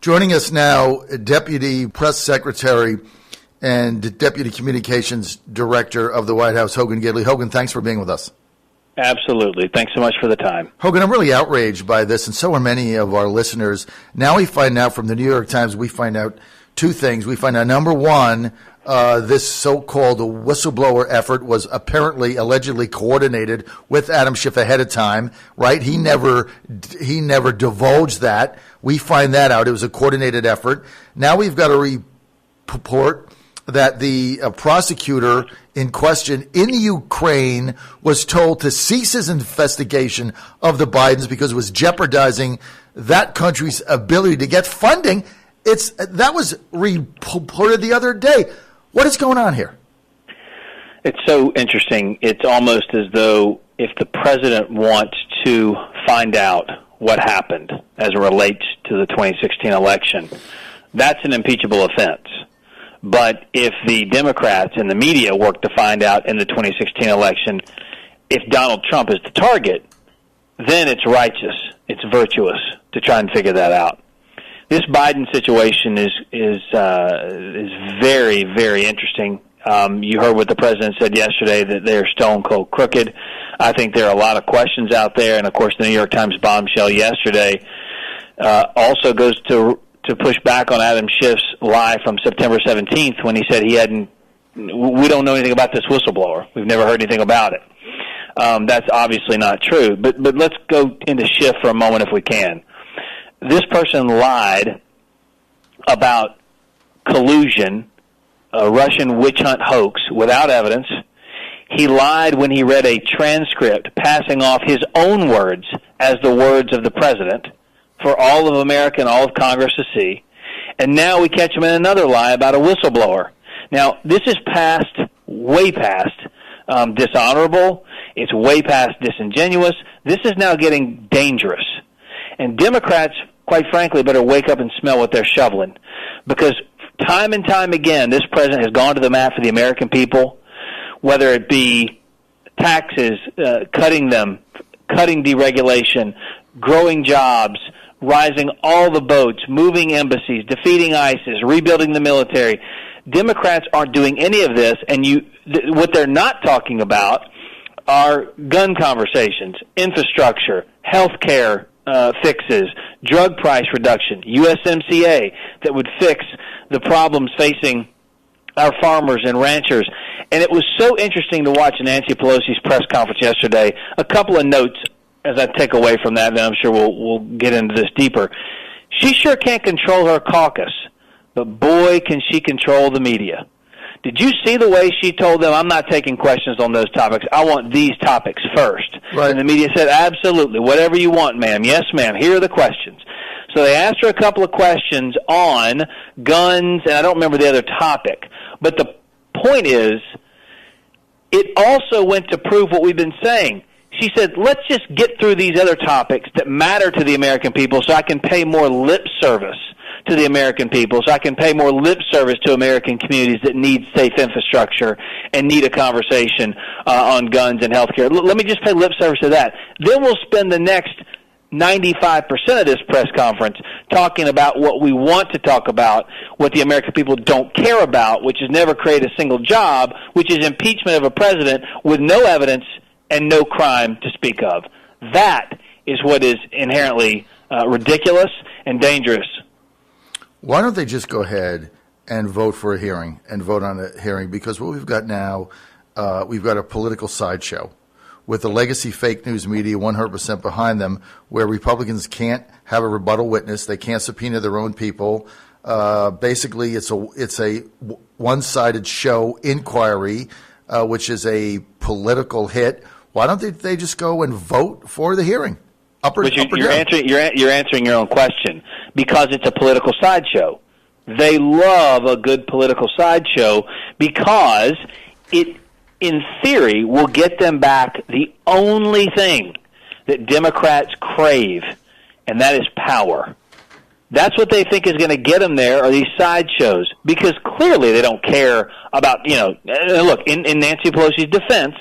Joining us now, Deputy Press Secretary and Deputy Communications Director of the White House, Hogan Gidley. Hogan, thanks for being with us. Absolutely. Thanks so much for the time. Hogan, I'm really outraged by this, and so are many of our listeners. Now we find out from the New York Times, we find out two things. We find out, number one, this so-called whistleblower effort was allegedly coordinated with Adam Schiff ahead of time, right? He never divulged that. We find that out. It was a coordinated effort. Now we've got a report that the prosecutor in question in Ukraine was told to cease his investigation of the Bidens because it was jeopardizing that country's ability to get funding. That was reported the other day. What is going on here? It's so interesting. It's almost as though if the president wants to find out what happened as it relates to the 2016 election, that's an impeachable offense. But if the Democrats and the media work to find out in the 2016 election if Donald Trump is the target, then it's righteous, it's virtuous to try and figure that out. This Biden situation is very, very interesting. You heard what the president said yesterday, that they're stone cold crooked. I think there are a lot of questions out there, and of course the New York Times bombshell yesterday also goes to push back on Adam Schiff's lie from September 17th when he said we don't know anything about this whistleblower. We've never heard anything about it. That's obviously not true. But let's go into Schiff for a moment if we can. This person lied about collusion, a Russian witch hunt hoax without evidence. He lied when he read a transcript passing off his own words as the words of the president for all of America and all of Congress to see. And now we catch him in another lie about a whistleblower. Now, this is way past dishonorable. It's way past disingenuous. This is now getting dangerous. And Democrats, quite frankly, better wake up and smell what they're shoveling. Because time and time again, this president has gone to the mat for the American people, whether it be taxes, cutting deregulation, growing jobs, rising all the boats, moving embassies, defeating ISIS, rebuilding the military. Democrats aren't doing any of this, and what they're not talking about are gun conversations, infrastructure, health care fixes, drug price reduction, USMCA that would fix the problems facing our farmers and ranchers. And it was so interesting to watch Nancy Pelosi's press conference yesterday. A couple of notes as I take away from that, then I'm sure we'll get into this deeper. She sure can't control her caucus, but boy, can she control the media. Did you see the way she told them, I'm not taking questions on those topics. I want these topics first. Right. And the media said, absolutely, whatever you want, ma'am. Yes, ma'am, here are the questions. So they asked her a couple of questions on guns, and I don't remember the other topic. But the point is, it also went to prove what we've been saying. She said, let's just get through these other topics that matter to the American people so I can pay more lip service to the American people, so I can pay more lip service to American communities that need safe infrastructure and need a conversation on guns and health care. Let me just pay lip service to that. Then we'll spend the next 95% of this press conference talking about what we want to talk about, what the American people don't care about, which is never create a single job, which is impeachment of a president with no evidence and no crime to speak of. That is what is inherently ridiculous and dangerous. Why don't they just go ahead and vote for a hearing and vote on a hearing? Because what we've got now, we've got a political sideshow with the legacy fake news media 100% behind them, where Republicans can't have a rebuttal witness. They can't subpoena their own people. Basically, it's a one-sided show inquiry, which is a political hit. Why don't they just go and vote for the hearing? You're answering your own question, because it's a political sideshow. They love a good political sideshow because it, in theory, will get them back the only thing that Democrats crave, and that is power. That's what they think is going to get them there, are these sideshows, because clearly they don't care about, look, in Nancy Pelosi's defense,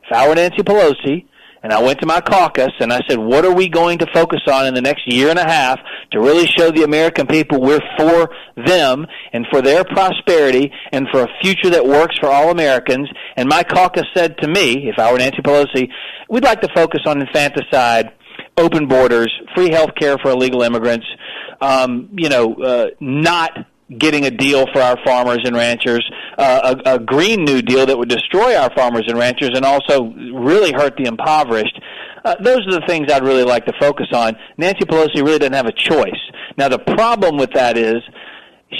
if I were Nancy Pelosi And I went to my caucus and I said, what are we going to focus on in the next year and a half to really show the American people we're for them and for their prosperity and for a future that works for all Americans? And my caucus said to me, if I were Nancy Pelosi, we'd like to focus on infanticide, open borders, free health care for illegal immigrants, not getting a deal for our farmers and ranchers, a Green New Deal that would destroy our farmers and ranchers and also really hurt the impoverished. Those are the things I'd really like to focus on. Nancy Pelosi really doesn't have a choice. Now, the problem with that is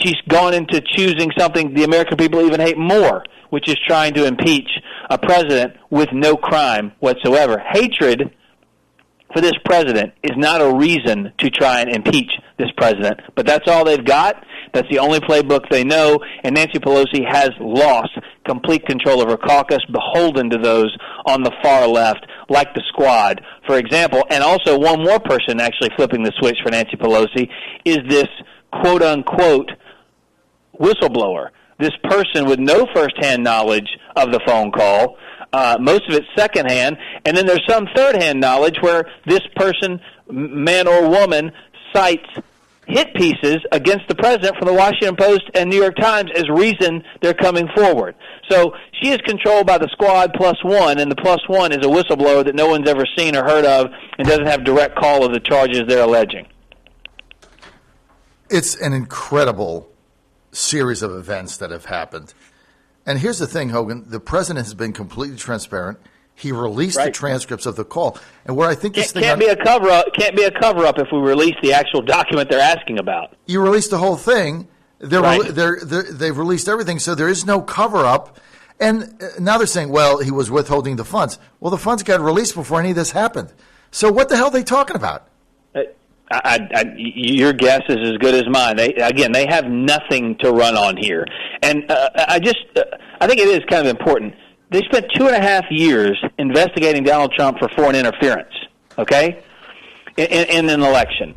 she's gone into choosing something the American people even hate more, which is trying to impeach a president with no crime whatsoever. Hatred for this president is not a reason to try and impeach this president, but that's all they've got. That's the only playbook they know, and Nancy Pelosi has lost complete control of her caucus, beholden to those on the far left, like the Squad, for example. And also one more person actually flipping the switch for Nancy Pelosi is this quote-unquote whistleblower, this person with no first-hand knowledge of the phone call, most of it secondhand, and then there's some third-hand knowledge where this person, man or woman, cites hit pieces against the president from the Washington Post and New York Times as reason they're coming forward. So she is controlled by the Squad plus one, and the plus one is a whistleblower that no one's ever seen or heard of and doesn't have direct call of the charges they're alleging. It's an incredible series of events that have happened. And here's the thing, Hogan, the president has been completely transparent. He released the transcripts of the call, and where I think this can't be a cover up. Can't be a cover up if we release the actual document they're asking about. You released the whole thing. They've released everything, so there is no cover up. And now they're saying, well, he was withholding the funds. Well, the funds got released before any of this happened. So what the hell are they talking about? Your guess is as good as mine. They have nothing to run on here, and I think it is kind of important. They spent 2.5 years investigating Donald Trump for foreign interference, okay, in an election.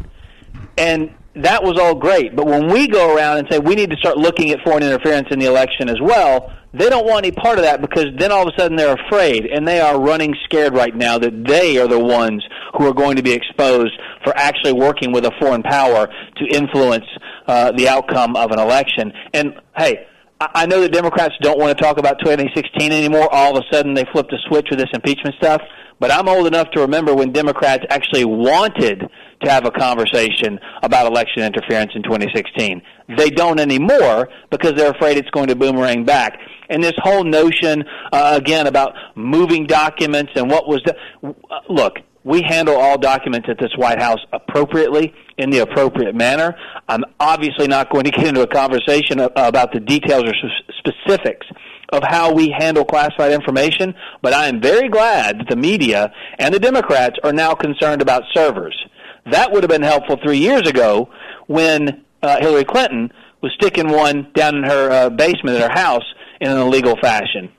And that was all great. But when we go around and say we need to start looking at foreign interference in the election as well, they don't want any part of that because then all of a sudden they're afraid, and they are running scared right now that they are the ones who are going to be exposed for actually working with a foreign power to influence the outcome of an election. And, hey, I know that Democrats don't want to talk about 2016 anymore. All of a sudden they flipped a switch with this impeachment stuff. But I'm old enough to remember when Democrats actually wanted to have a conversation about election interference in 2016. They don't anymore because they're afraid it's going to boomerang back. And this whole notion, again, about moving documents and what was look, we handle all documents at this White House appropriately, in the appropriate manner. I'm obviously not going to get into a conversation about the details or specifics of how we handle classified information, but I am very glad that the media and the Democrats are now concerned about servers. That would have been helpful 3 years ago when Hillary Clinton was sticking one down in her basement at her house in an illegal fashion.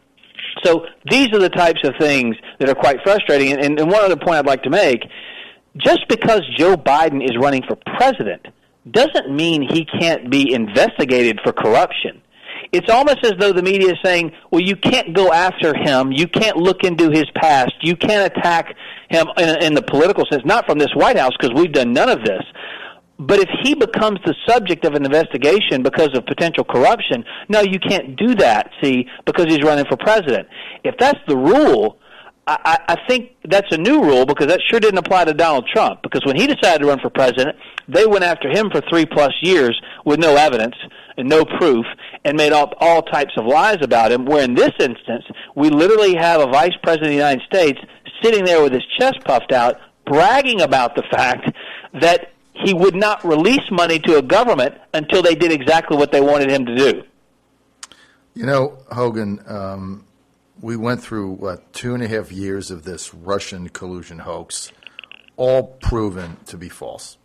So these are the types of things that are quite frustrating. And one other point I'd like to make, just because Joe Biden is running for president doesn't mean he can't be investigated for corruption. It's almost as though the media is saying, well, you can't go after him, you can't look into his past, you can't attack him in the political sense, not from this White House because we've done none of this. But if he becomes the subject of an investigation because of potential corruption, no, you can't do that, see, because he's running for president. If that's the rule, I think that's a new rule because that sure didn't apply to Donald Trump. Because when he decided to run for president, they went after him for 3+ years with no evidence and no proof and made up all types of lies about him, where in this instance, we literally have a vice president of the United States sitting there with his chest puffed out, bragging about the fact that he would not release money to a government until they did exactly what they wanted him to do. You know, Hogan, we went through, 2.5 years of this Russian collusion hoax, all proven to be false.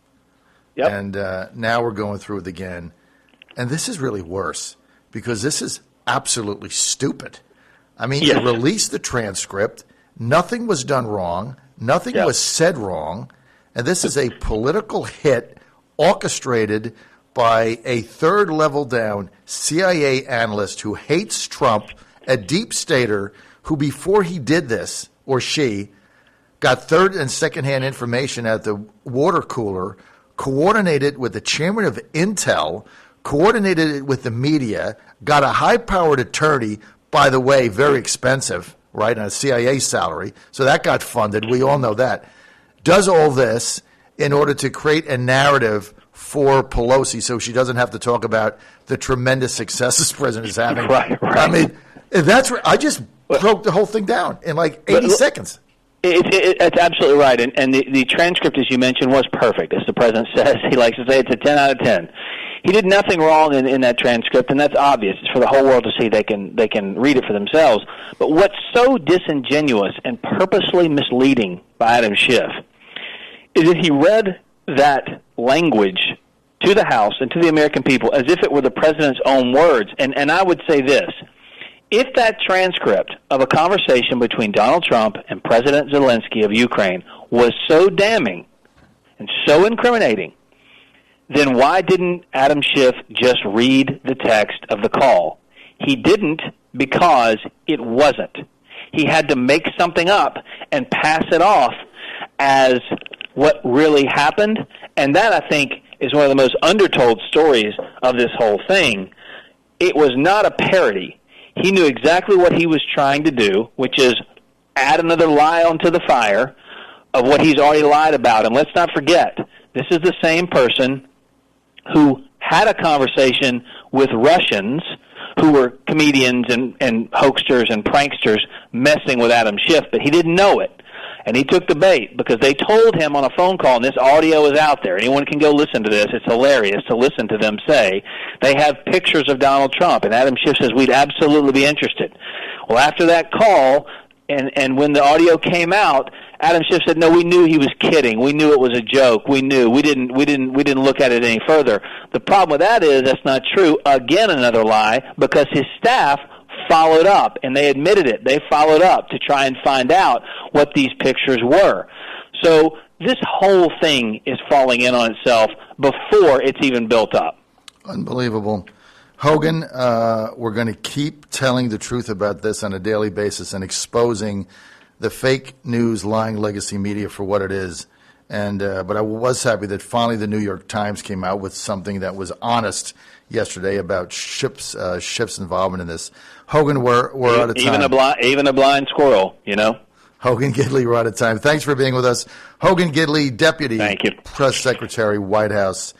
Yep. And now we're going through it again. And this is really worse because this is absolutely stupid. I mean, yes. You released the transcript. Nothing was done wrong. Nothing was said wrong. And this is a political hit orchestrated by a third level down CIA analyst who hates Trump, a deep stater who before he did this, or she, got third and second-hand information at the water cooler, coordinated with the chairman of Intel, coordinated it with the media, got a high-powered attorney, by the way, very expensive, right, on a CIA salary, so that got funded. We all know that. Does all this in order to create a narrative for Pelosi so she doesn't have to talk about the tremendous success this president is having. Right. I mean, I just broke the whole thing down in like 80 seconds. It's absolutely right. And the transcript, as you mentioned, was perfect. As the president says, he likes to say it's a 10 out of 10. He did nothing wrong in that transcript, and that's obvious. It's for the whole world to see. They can read it for themselves. But what's so disingenuous and purposely misleading by Adam Schiff is that he read that language to the House and to the American people as if it were the president's own words. And I would say this. If that transcript of a conversation between Donald Trump and President Zelensky of Ukraine was so damning and so incriminating, then why didn't Adam Schiff just read the text of the call? He didn't because it wasn't. He had to make something up and pass it off as what really happened, and that, I think, is one of the most undertold stories of this whole thing. It was not a parody. He knew exactly what he was trying to do, which is add another lie onto the fire of what he's already lied about. And let's not forget, this is the same person who had a conversation with Russians who were comedians and hoaxsters and pranksters messing with Adam Schiff, but he didn't know it. And he took the bait because they told him on a phone call, and this audio is out there. Anyone can go listen to this. It's hilarious to listen to them say they have pictures of Donald Trump. And Adam Schiff says, we'd absolutely be interested. Well, after that call, and when the audio came out, Adam Schiff said, no, we knew he was kidding. We knew it was a joke. We knew. We didn't look at it any further. The problem with that is that's not true. Again, another lie, because his staff followed up, and they admitted it. They followed up to try and find out what these pictures were. So this whole thing is falling in on itself before it's even built up. Unbelievable. Hogan, we're going to keep telling the truth about this on a daily basis and exposing the fake news, lying legacy media for what it is. And but I was happy that finally the New York Times came out with something that was honest yesterday about Schiff's involvement in this. Hogan, we're out of time. Even a blind squirrel, you know. Hogan Gidley, we're out of time. Thanks for being with us. Hogan Gidley, Deputy Thank you. Press Secretary, White House.